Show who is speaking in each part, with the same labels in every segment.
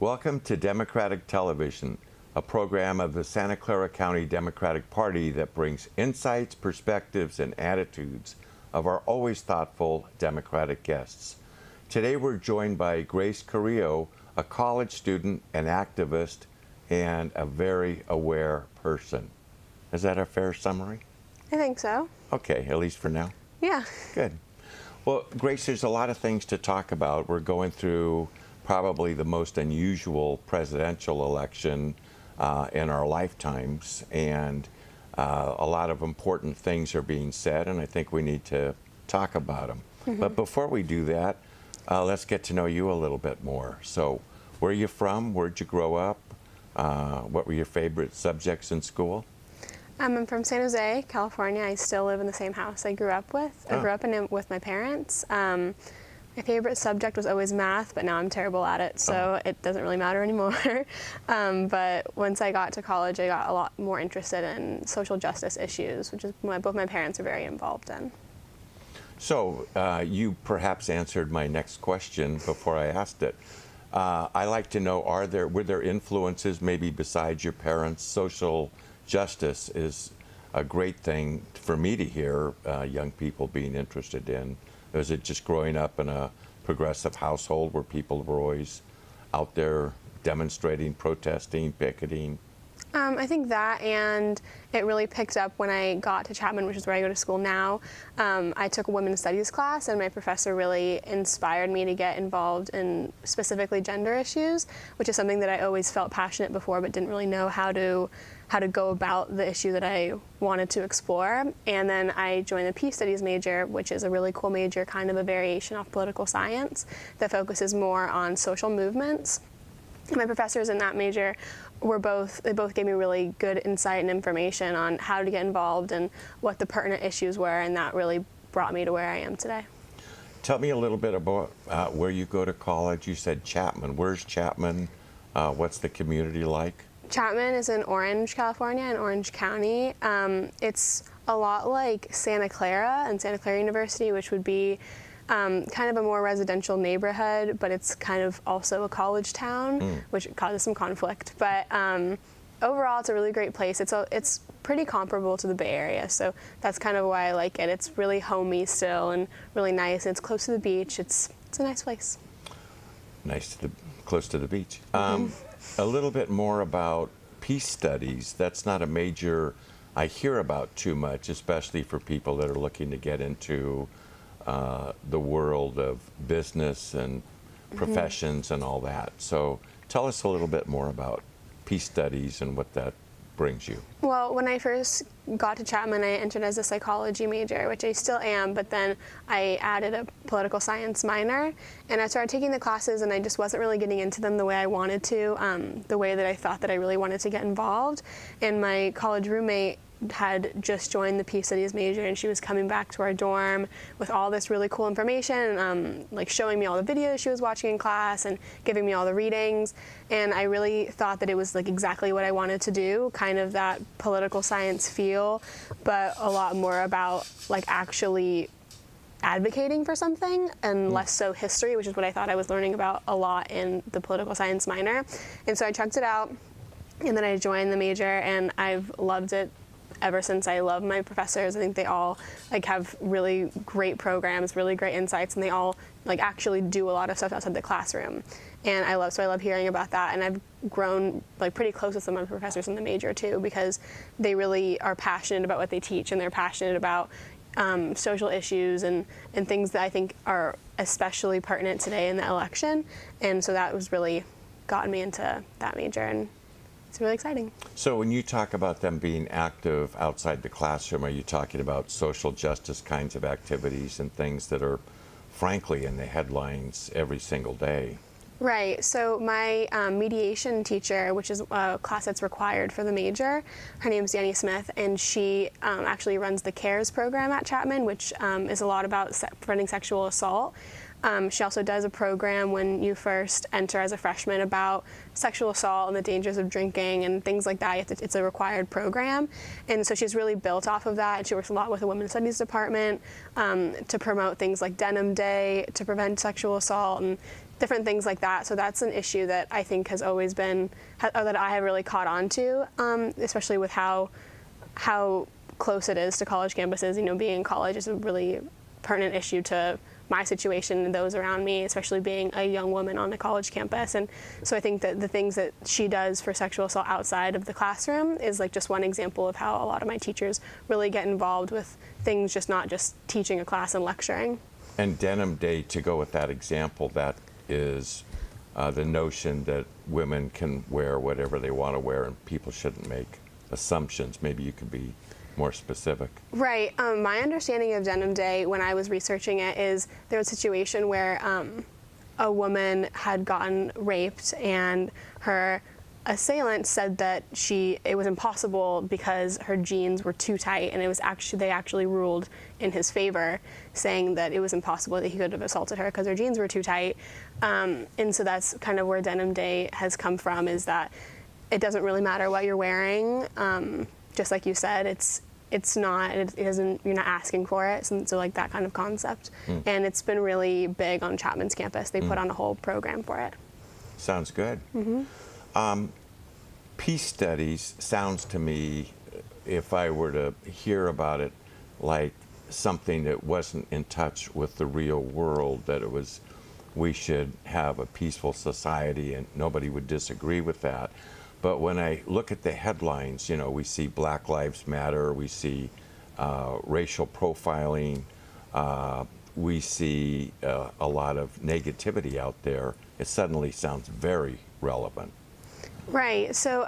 Speaker 1: Welcome to Democratic Television, a program of the Santa Clara County Democratic Party that brings insights, perspectives, and attitudes of our always thoughtful Democratic guests. Today we're joined by Grace Carrillo, a college student, an activist, and a very aware person. Is that a fair summary?
Speaker 2: I think so.
Speaker 1: Okay, at least for now.
Speaker 2: Yeah.
Speaker 1: Good. Well, Grace, there's a lot of things to talk about. We're going through probably the most unusual presidential election in our lifetimes, and a lot of important things are being said, and I think we need to talk about them. But before we do that, let's get to know you a little bit more. So, where are you from? Where'd you grow up? What were your favorite subjects in school?
Speaker 2: I'm from San Jose, California. I still live in the same house I grew up with. I grew up in it with my parents. My favorite subject was always math, but now I'm terrible at it, so it doesn't really matter anymore. But once I got to college, I got a lot more interested in social justice issues, which is what both my parents are very involved in.
Speaker 1: So you perhaps answered my next question before I asked it. I like to know, were there influences maybe besides your parents? Social justice is a great thing for me to hear young people being interested in. Was it just growing up in a progressive household where people were always out there demonstrating, protesting, picketing?
Speaker 2: I think that, and it really picked up when I got to Chapman, which is where I go to school now. I took a women's studies class, and my professor really inspired me to get involved in specifically gender issues, which is something that I always felt passionate before but didn't really know how to go about the issue that I wanted to explore. And then I joined the Peace Studies major, which is a really cool major, kind of a variation off political science that focuses more on social movements. My professors in that major they both gave me really good insight and information on how to get involved and what the pertinent issues were, and that really brought me to where I am today.
Speaker 1: Tell me a little bit about where you go to college. You said Chapman. Where's Chapman? What's the community like? Chapman
Speaker 2: is in Orange, California, in Orange County. It's a lot like Santa Clara and Santa Clara University, which would be kind of a more residential neighborhood, but it's kind of also a college town, which causes some conflict. But overall, it's a really great place. It's pretty comparable to the Bay Area, so that's kind of why I like it. It's really homey still and really nice. And it's close to the beach. It's a nice place.
Speaker 1: Close to the beach. A little bit more about peace studies. That's not a major I hear about too much, especially for people that are looking to get into the world of business and professions and all that. So tell us a little bit more about peace studies and what that brings you.
Speaker 2: Well, when I first got to Chapman, I entered as a psychology major, which I still am, but then I added a political science minor, and I started taking the classes, and I just wasn't really getting into them the way I wanted to, the way that I thought that I really wanted to get involved. And my college roommate had just joined the Peace Studies major, and she was coming back to our dorm with all this really cool information, like showing me all the videos she was watching in class and giving me all the readings. And I really thought that it was like exactly what I wanted to do, kind of that political science feel, but a lot more about like actually advocating for something and less so history, which is what I thought I was learning about a lot in the political science minor. And so I checked it out, and then I joined the major, and I've loved it ever since. I love my professors. I think they all like have really great programs, really great insights, and they all like actually do a lot of stuff outside the classroom. And I love hearing about that. And I've grown like pretty close with some of my professors in the major too, because they really are passionate about what they teach, and they're passionate about social issues and things that I think are especially pertinent today in the election. And so that was really gotten me into that major, and it's really exciting.
Speaker 1: So when you talk about them being active outside the classroom, are you talking about social justice kinds of activities and things that are frankly in the headlines every single day?
Speaker 2: Right. So my mediation teacher, which is a class that's required for the major, her name's Danny Smith, and she actually runs the CARES program at Chapman, which is a lot about preventing sexual assault. She also does a program when you first enter as a freshman about sexual assault and the dangers of drinking and things like that. It's a required program. And so she's really built off of that. And she works a lot with the Women's Studies Department to promote things like Denim Day, to prevent sexual assault and different things like that. So that's an issue that I think has always been, that I have really caught on to, especially with how close it is to college campuses. You know, being in college is a really pertinent issue to my situation and those around me, especially being a young woman on a college campus. And so I think that the things that she does for sexual assault outside of the classroom is like just one example of how a lot of my teachers really get involved with things, just not just teaching a class and lecturing.
Speaker 1: And Denim Day, to go with that example, that is the notion that women can wear whatever they want to wear and people shouldn't make assumptions. Maybe you could be more specific.
Speaker 2: Right. My understanding of Denim Day when I was researching it is there was a situation where a woman had gotten raped and her assailant said that it was impossible because her jeans were too tight, and they actually ruled in his favor, saying that it was impossible that he could have assaulted her because her jeans were too tight. And so that's kind of where Denim Day has come from, is that it doesn't really matter what you're wearing. Just like you said, it isn't, you're not asking for it, so like that kind of concept. And it's been really big on Chapman's campus. They put on a whole program for it.
Speaker 1: Sounds good. Peace studies sounds to me, if I were to hear about it, like something that wasn't in touch with the real world, that we should have a peaceful society and nobody would disagree with that. But when I look at the headlines, you know, we see Black Lives Matter, we see racial profiling, we see a lot of negativity out there. It suddenly sounds very relevant.
Speaker 2: Right. So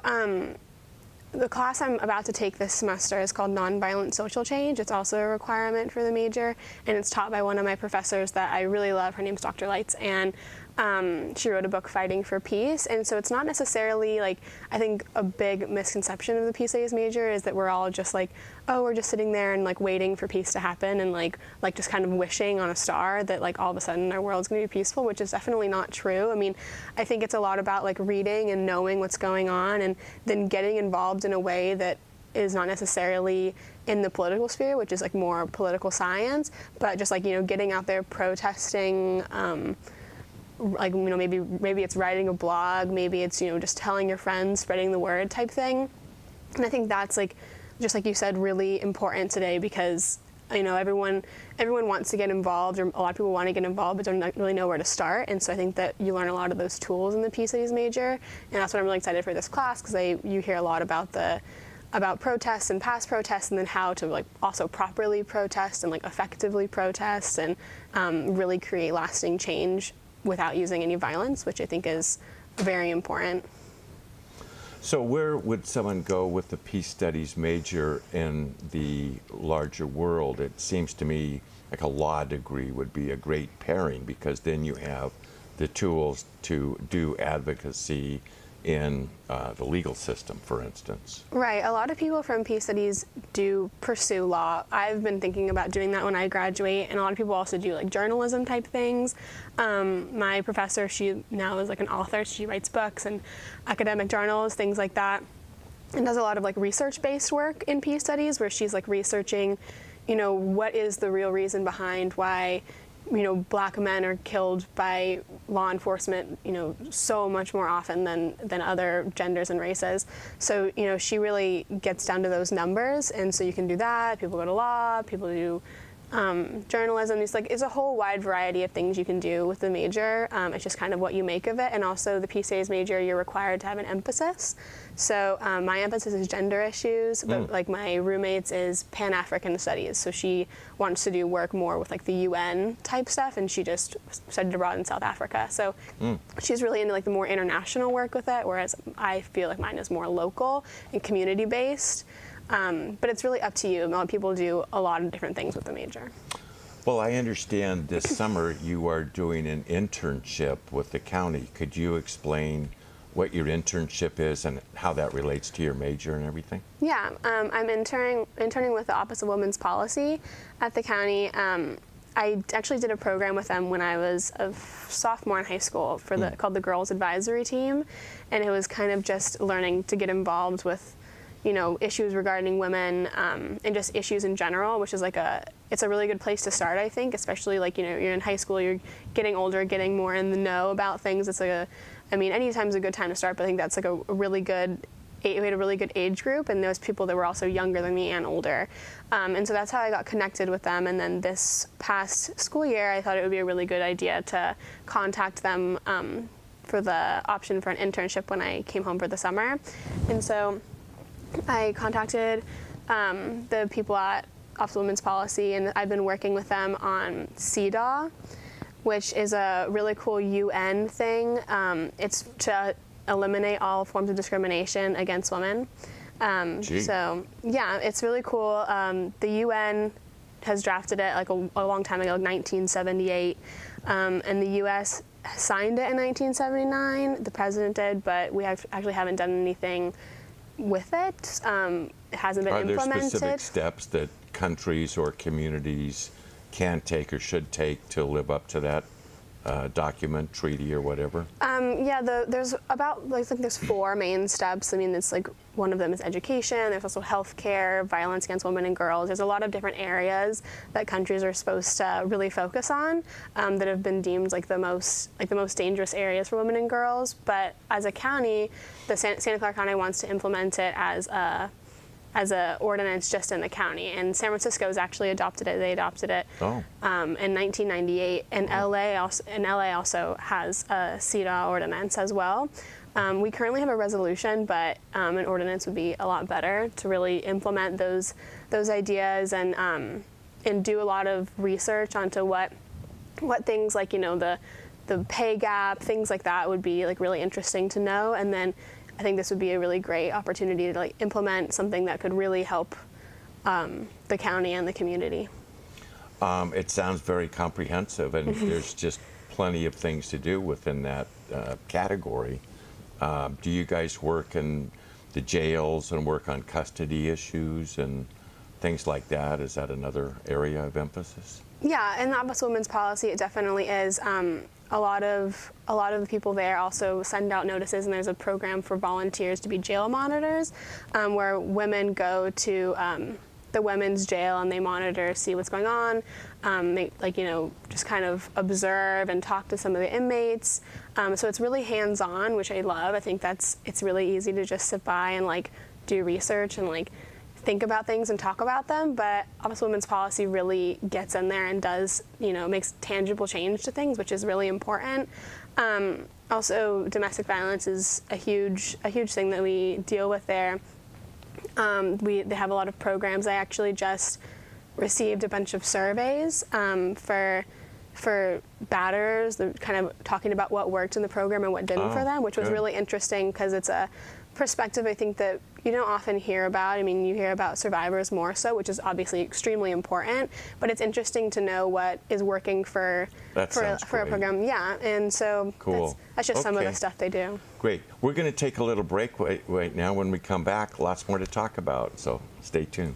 Speaker 2: the class I'm about to take this semester is called Nonviolent Social Change. It's also a requirement for the major, and it's taught by one of my professors that I really love. Her name's Dr. Lights, and she wrote a book, Fighting for Peace. And so it's not necessarily like, I think a big misconception of the peace studies major is that we're all just like, oh, we're just sitting there and like waiting for peace to happen and like just kind of wishing on a star that like all of a sudden our world's gonna be peaceful, which is definitely not true. I mean, I think it's a lot about like reading and knowing what's going on and then getting involved in a way that is not necessarily in the political sphere, which is like more political science, but just like, you know, getting out there protesting, like, you know, maybe it's writing a blog, maybe it's, you know, just telling your friends, spreading the word type thing. And I think that's like, just like you said, really important today because, you know, everyone wants to get involved, or a lot of people want to get involved but don't really know where to start. And so I think that you learn a lot of those tools in the peace studies major, and that's what I'm really excited for this class, because you hear a lot about protests and past protests, and then how to like also properly protest and like effectively protest and really create lasting change without using any violence, which I think is very important.
Speaker 1: So where would someone go with the peace studies major in the larger world? It seems to me like a law degree would be a great pairing, because then you have the tools to do advocacy in the legal system, for instance. Right.
Speaker 2: A lot of people from peace studies do pursue law. I've been thinking about doing that when I graduate, and a lot of people also do like journalism type things. My professor, she now is like an author. She writes books and academic journals, things like that, and does a lot of like research-based work in peace studies, where she's like researching, you know, what is the real reason behind why, you know, Black men are killed by law enforcement, you know, so much more often than other genders and races. So, you know, she really gets down to those numbers, and so you can do that. People go to law, people do journalism. It's a whole wide variety of things you can do with the major. It's just kind of what you make of it. And also the peace studies major, you're required to have an emphasis. So my emphasis is gender issues, but like my roommate's is Pan-African studies. So she wants to do work more with like the UN type stuff, and she just studied abroad in South Africa. So she's really into like the more international work with it, whereas I feel like mine is more local and community based. But it's really up to you. A lot of people do a lot of different things with the major.
Speaker 1: Well, I understand this summer you are doing an internship with the county. Could you explain what your internship is and how that relates to your major and everything? Yeah,
Speaker 2: I'm interning with the Office of Women's Policy at the county. I actually did a program with them when I was a sophomore in high school called the Girls Advisory Team, and it was kind of just learning to get involved with, issues regarding women and just issues in general, which is it's a really good place to start, I think, especially you're in high school, you're getting older, getting more in the know about things. It's anytime's a good time to start, but I think that's we had a really good age group, and those people that were also younger than me and older. And so that's how I got connected with them. And then this past school year, I thought it would be a really good idea to contact them for the option for an internship when I came home for the summer. And so I contacted the people at Office of Women's Policy, and I've been working with them on CEDAW, which is a really cool UN thing. It's to eliminate all forms of discrimination against women. So yeah, it's really cool. The UN has drafted it a long time ago, 1978, and the U.S. signed it in 1979. The president did, but we actually haven't done anything with it. It hasn't been implemented.
Speaker 1: Are there specific steps that countries or communities can take or should take to live up to that document, treaty, or whatever?
Speaker 2: There's I think there's 4 main steps. It's one of them is education. There's also healthcare, violence against women and girls. There's a lot of different areas that countries are supposed to really focus on that have been deemed the most dangerous areas for women and girls. But as a county, the Santa Clara County wants to implement it as a ordinance just in the county, and San Francisco's actually adopted it. They adopted it in 1998, and LA also has a CEDAW ordinance as well. We currently have a resolution, but an ordinance would be a lot better to really implement those ideas and do a lot of research onto what things the pay gap, things like that would be really interesting to know, and then I think this would be a really great opportunity to implement something that could really help the county and the community.
Speaker 1: It sounds very comprehensive, and there's just plenty of things to do within that category. Do you guys work in the jails and work on custody issues and things like that? Is that another area of emphasis?
Speaker 2: Yeah, in the Office of Women's Policy, it definitely is. A lot of the people there also send out notices, and there's a program for volunteers to be jail monitors, where women go to the women's jail and they monitor, see what's going on. They just kind of observe and talk to some of the inmates. So it's really hands-on, which I love. I think it's really easy to just sit by and do research and think about things and talk about them, but Office of Women's Policy really gets in there and does, makes tangible change to things, which is really important. Also, domestic violence is a huge thing that we deal with there. They have a lot of programs. I actually just received a bunch of surveys for batters, kind of talking about what worked in the program and what didn't for them, which was really interesting because it's a perspective I think that you don't often hear about. You hear about survivors more so, which is obviously extremely important, but it's interesting to know what is working for a program. Yeah, and so
Speaker 1: cool.
Speaker 2: That's just some of the stuff they do.
Speaker 1: Great. We're going to take a little break right now. When we come back, lots more to talk about, so stay tuned.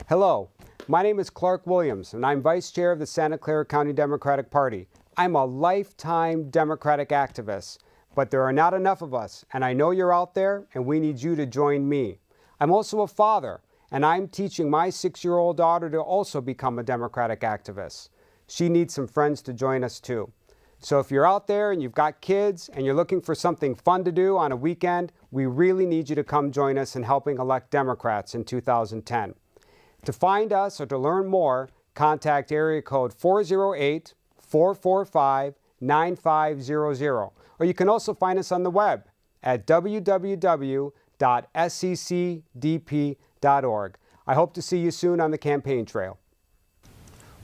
Speaker 3: Hello, my name is Clark Williams, and I'm Vice Chair of the Santa Clara County Democratic Party. I'm a lifetime Democratic activist. But there are not enough of us, and I know you're out there, and we need you to join me. I'm also a father, and I'm teaching my 6-year-old daughter to also become a Democratic activist. She needs some friends to join us too. So if you're out there and you've got kids and you're looking for something fun to do on a weekend, we really need you to come join us in helping elect Democrats in 2010. To find us or to learn more, contact area code 408-445-9500. Or you can also find us on the web at www.sccdp.org. I hope to see you soon on the campaign trail.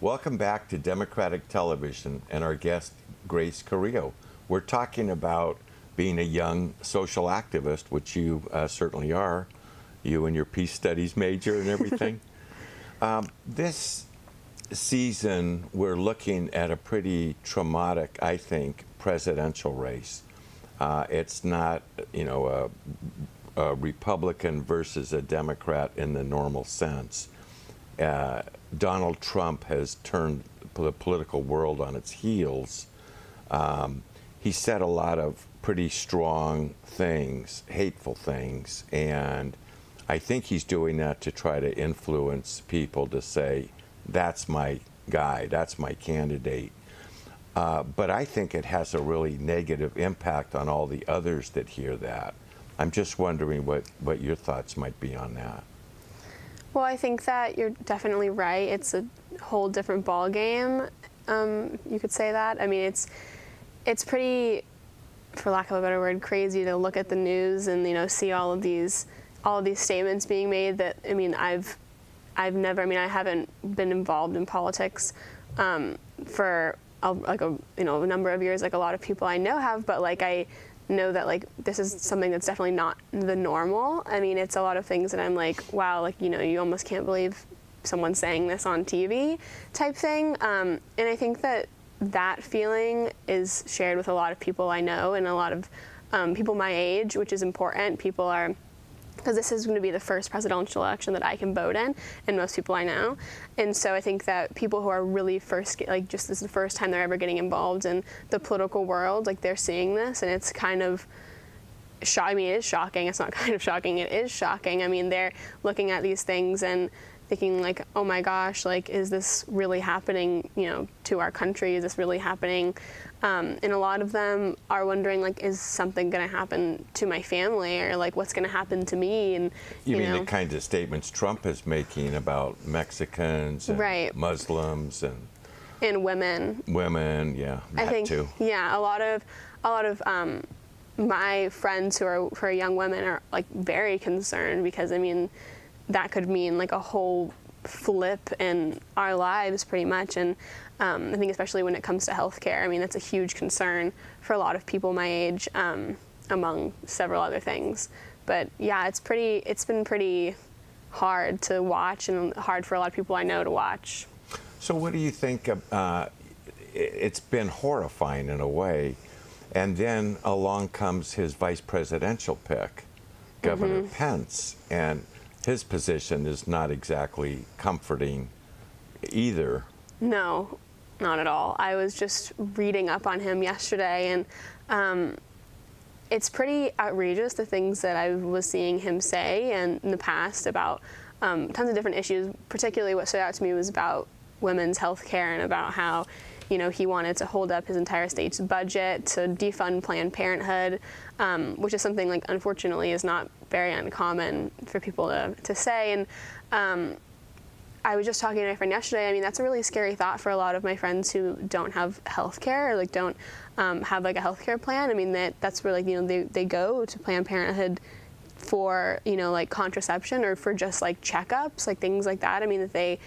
Speaker 1: Welcome back to Democratic Television and our guest, Grace Carrillo. We're talking about being a young social activist, which you certainly are, you and your peace studies major and everything. This season, we're looking at a pretty traumatic, I think, presidential race. It's not, a Republican versus a Democrat in the normal sense. Donald Trump has turned the political world on its heels. He said a lot of pretty strong things, hateful things, and I think he's doing that to try to influence people to say, that's my guy, that's my candidate. But I think it has a really negative impact on all the others that hear that. I'm just wondering what your thoughts might be on that.
Speaker 2: Well, I think that you're definitely right. It's a whole different ball game. You could say that. I mean, it's pretty, for lack of a better word, crazy to look at the news and see all of these statements being made. That I mean, I haven't been involved in politics for a number of years, like a lot of people I know have, but like I know that like this is something that's definitely not the normal. I mean, it's a lot of things that I'm like, wow, like you almost can't believe someone's saying this on TV type thing. And I think that feeling is shared with a lot of people I know and a lot of people my age, which is important. People are, because this is going to be the first presidential election that I can vote in, and most people I know. And so I think that people who are really first, like just this is the first time they're ever getting involved in the political world, like they're seeing this, and it's kind of, I mean, it is shocking. It's not kind of shocking, it is shocking. I mean, they're looking at these things and thinking like, oh my gosh, like, is this really happening, to our country? Is this really happening? And a lot of them are wondering, like, is something going to happen to my family, or like, what's going to happen to me? And
Speaker 1: you mean the kinds of statements Trump is making about Mexicans and
Speaker 2: right.
Speaker 1: Muslims
Speaker 2: and women.
Speaker 1: Women, yeah, that
Speaker 2: I think
Speaker 1: too.
Speaker 2: Yeah, a lot of my friends who are young women are like very concerned, because I mean, that could mean like a whole flip in our lives pretty much. And I think especially when it comes to healthcare, I mean, that's a huge concern for a lot of people my age, among several other things. But yeah, it's been pretty hard to watch, and hard for a lot of people I know to watch.
Speaker 1: So what do you think it's been horrifying in a way, and then along comes his vice presidential pick, Governor Pence, and his position is not exactly comforting either. No, not at all. I was just reading up on him yesterday, and it's pretty outrageous, the things that I was seeing him say and in the past about tons of different issues. Particularly what stood out to me was about women's health care, and about how he wanted to hold up his entire state's budget, to defund Planned Parenthood, which is something like unfortunately is not very uncommon for people to say. And I was just talking to my friend yesterday. I mean, that's a really scary thought for a lot of my friends who don't have health care, or like don't have like a health care plan. I mean, that's where like they go to Planned Parenthood for like contraception, or for just like checkups, like things like that. I mean, that they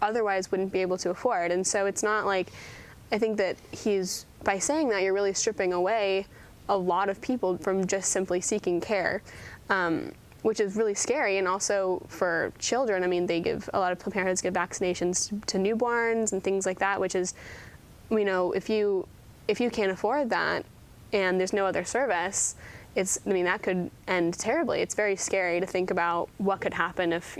Speaker 1: otherwise wouldn't be able to afford. And so it's not like, I think that by saying that, you're really stripping away a lot of people from just simply seeking care, which is really scary. And also for children, I mean, a lot of Planned Parenthoods give vaccinations to newborns and things like that, which is, if you can't afford that and there's no other service, that could end terribly. It's very scary to think about what could happen if,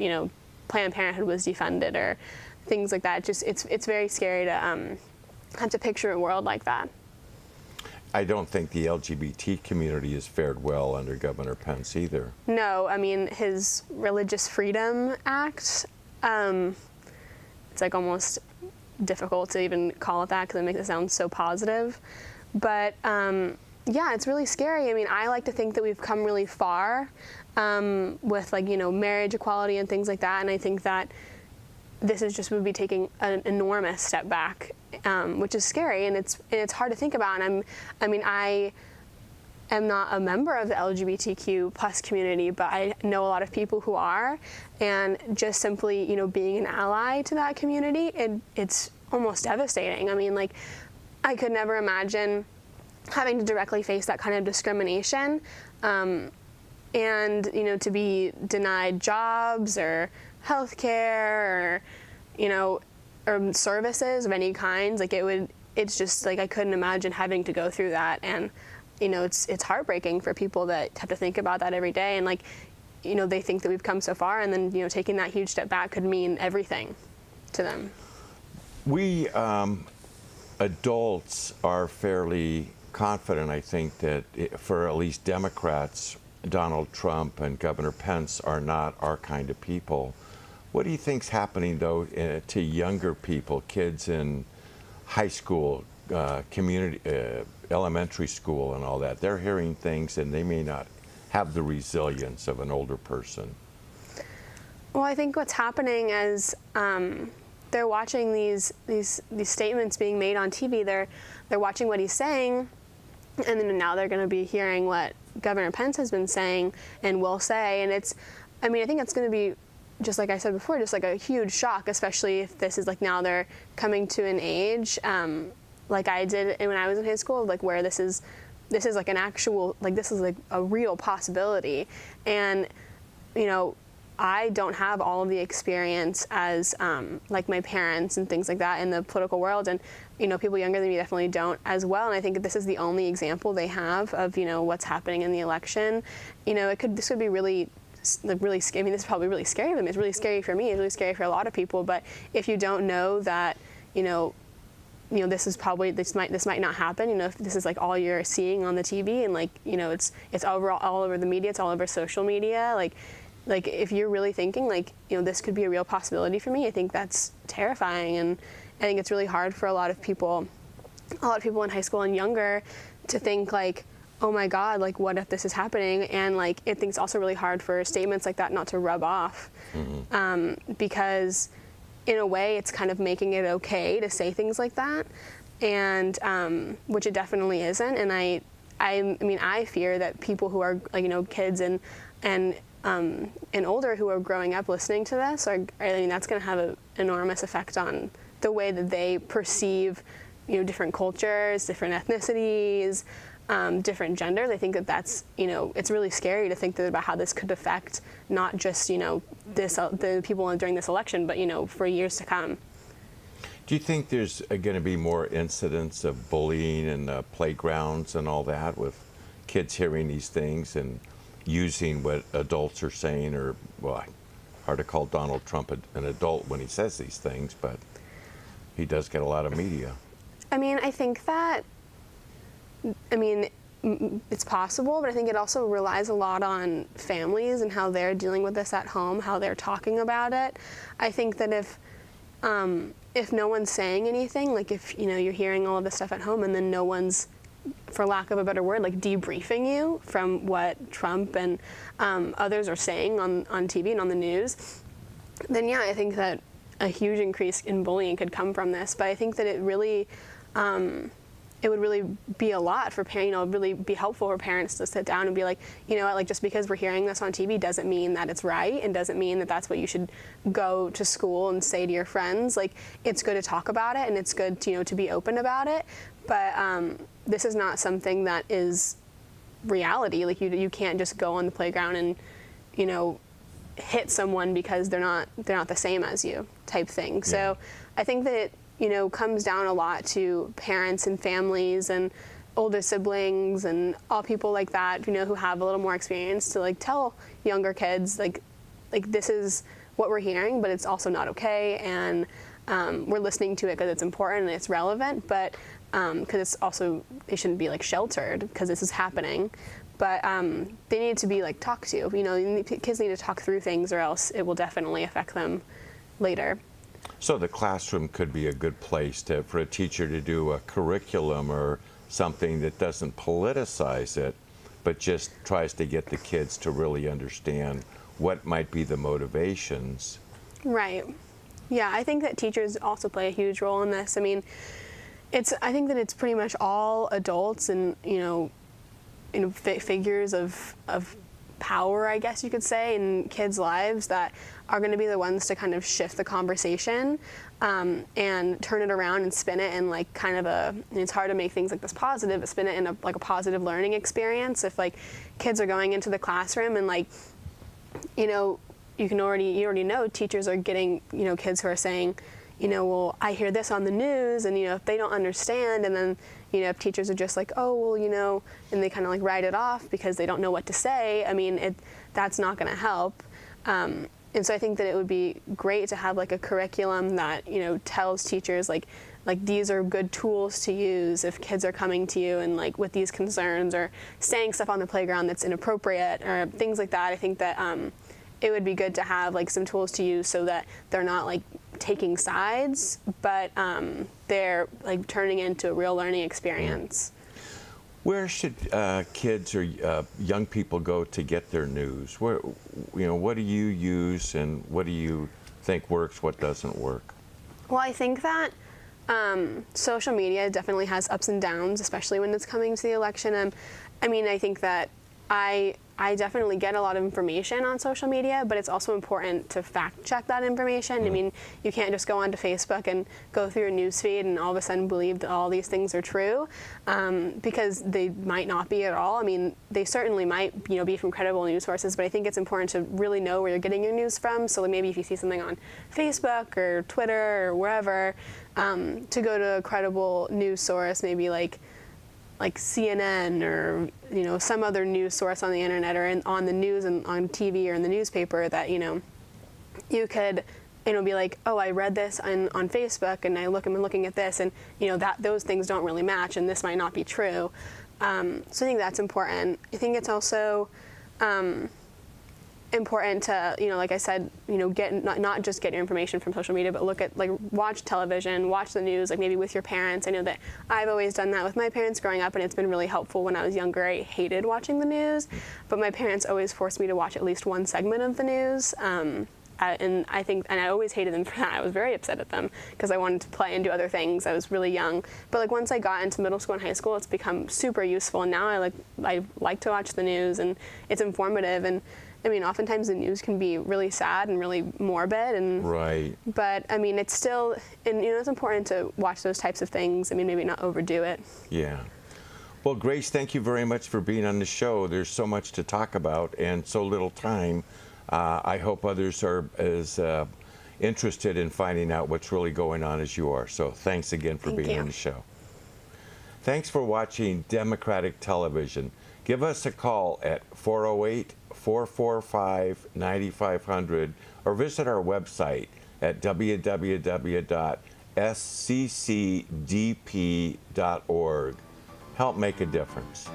Speaker 1: Planned Parenthood was defunded or things like that. Just it's very scary to have to picture a world like that. I don't think the LGBT community has fared well under Governor Pence either.
Speaker 2: No, I mean, his Religious Freedom Act, it's like almost difficult to even call it that, because it makes it sound so positive. But yeah, it's really scary. I mean, I like to think that we've come really far with like, marriage equality and things like that. And I think that this would be taking an enormous step back, which is scary, and it's hard to think about. And I am not a member of the LGBTQ plus community, but I know a lot of people who are, and just simply, being an ally to that community, it's almost devastating. I mean, like, I could never imagine having to directly face that kind of discrimination, and to be denied jobs or healthcare, or services of any kinds. Like it's just like, I couldn't imagine having to go through that. And, it's heartbreaking for people that have to think about that every day. And like, they think that we've come so far, and then, taking that huge step back could mean everything. to them.
Speaker 1: We adults are fairly confident, I think, that for at least Democrats, Donald Trump and Governor Pence are not our kind of people. What do you think's happening, though, to younger people, kids in high school, community, elementary school and all that? They're hearing things and they may not have the resilience of an older person.
Speaker 2: Well, I think what's happening is they're watching these statements being made on TV. They're watching what he's saying, and then now they're going to be hearing what Governor Pence has been saying and will say. And I think it's going to be, just like I said before, just like a huge shock, especially if this is like now they're coming to an age like I did when I was in high school, like where this is like an actual, like this is like a real possibility. And I don't have all of the experience as like my parents and things like that in the political world, and people younger than me definitely don't as well. And I think this is the only example they have of what's happening in the election. This could be really scary. I mean, this is probably really scary for them. It's really scary for me. It's really scary for a lot of people. But if you don't know that this is probably this might not happen. If this is like all you're seeing on the TV and like it's all over the media, it's all over social media, like if you're really thinking like this could be a real possibility for me, I think that's terrifying. And I think it's really hard for a lot of people in high school and younger to think like, oh my God, like what if this is happening? And like I think it's also really hard for statements like that not to rub off, because in a way it's kind of making it okay to say things like that, and which it definitely isn't. And I fear that people who are like kids and older who are growing up listening to this that's going to have an enormous effect on the way that they perceive different cultures, different ethnicities, different genders. I think that's it's really scary to think about how this could affect not just the people during this election, but for years to come.
Speaker 1: Do you think there's going to be more incidents of bullying in playgrounds and all that, with kids hearing these things and using what adults are saying? Or, well, hard to call Donald Trump an adult when he says these things, but he does get a lot of media. I think that, it's possible, but I think it also relies a lot on families and how they're dealing with this at home, how they're talking about it. I think that if no one's saying anything, like if you're hearing all of this stuff at home and then no one's, for lack of a better word, like debriefing you from what Trump and others are saying on TV and on the news, then yeah, I think that a huge increase in bullying could come from this. But I think that it really, it would really be a lot for parents, really be helpful for parents to sit down and be like, like just because we're hearing this on TV doesn't mean that it's right, and doesn't mean that that's what you should go to school and say to your friends. Like, it's good to talk about it and it's good to be open about it, but this is not something that is reality. Like you can't just go on the playground and hit someone because they're not the same as you, type thing. Yeah. So I think that it comes down a lot to parents and families and older siblings and all people like that, who have a little more experience to like tell younger kids like this is what we're hearing, but it's also not okay, and we're listening to it because it's important and it's relevant, but because it shouldn't be like sheltered because this is happening. But they need to be like talked to. Kids need to talk through things, or else it will definitely affect them later. So the classroom could be a good place for a teacher to do a curriculum or something that doesn't politicize it, but just tries to get the kids to really understand what might be the motivations. Right.
Speaker 2: Yeah, I think that teachers also play a huge role in this. I think that it's pretty much all adults and figures of power, I guess you could say, in kids' lives that are going to be the ones to kind of shift the conversation and turn it around and spin it in like kind of it's hard to make things like this positive, but spin it in a positive learning experience. If like kids are going into the classroom and like, you already know teachers are getting, kids who are saying, well, I hear this on the news, and, if they don't understand, and then, if teachers are just like, oh, well, and they kind of like write it off because they don't know what to say, that's not going to help. And so I think that it would be great to have like a curriculum that, you know, tells teachers like these are good tools to use if kids are coming to you and like with these concerns or saying stuff on the playground that's inappropriate or things like that. I think that it would be good to have like some tools to use so that they're not like taking sides, but they're like turning into a real learning experience.
Speaker 1: Where should kids or young people go to get their news? Where, you know, what do you use and what do you think works, what doesn't work?
Speaker 2: Well, I think that social media definitely has ups and downs, especially when it's coming to the election. I mean, I think that I definitely get a lot of information on social media, but it's also important to fact check that information. I mean, you can't just go onto Facebook and go through your news feed and all of a sudden believe that all these things are true, because they might not be at all. I mean, they certainly might, you know, be from credible news sources, but I think it's important to really know where you're getting your news from. So maybe if you see something on Facebook or Twitter or wherever, to go to a credible news source, maybe like CNN or, you know, some other news source on the internet or on the news and on TV or in the newspaper that, you know, you could, you know, be like, oh, I read this on Facebook and I'm looking at this and, you know, that those things don't really match and this might not be true. So I think that's important. I think it's also important to, you know, like I said, you know, not just get your information from social media, but look at, like, watch television, watch the news, like maybe with your parents. I know that I've always done that with my parents growing up, and it's been really helpful. When I was younger, I hated watching the news, but my parents always forced me to watch at least one segment of the news. And I always hated them for that. I was very upset at them because I wanted to play and do other things. I was really young. But like once I got into middle school and high school, it's become super useful. And now I like to watch the news, and it's informative. And I mean, oftentimes the news can be really sad and really morbid, and
Speaker 1: right.
Speaker 2: But I mean, it's still, and you know, it's important to watch those types of things. I mean, maybe not overdo it.
Speaker 1: Yeah. Well, Grace, thank you very much for being on the show. There's so much to talk about and so little time. I hope others are as interested in finding out what's really going on as you are. So thanks again for being on the show. Thanks for watching Democratic Television. Give us a call at 408-445-9500 or visit our website at www.sccdp.org. Help make a difference.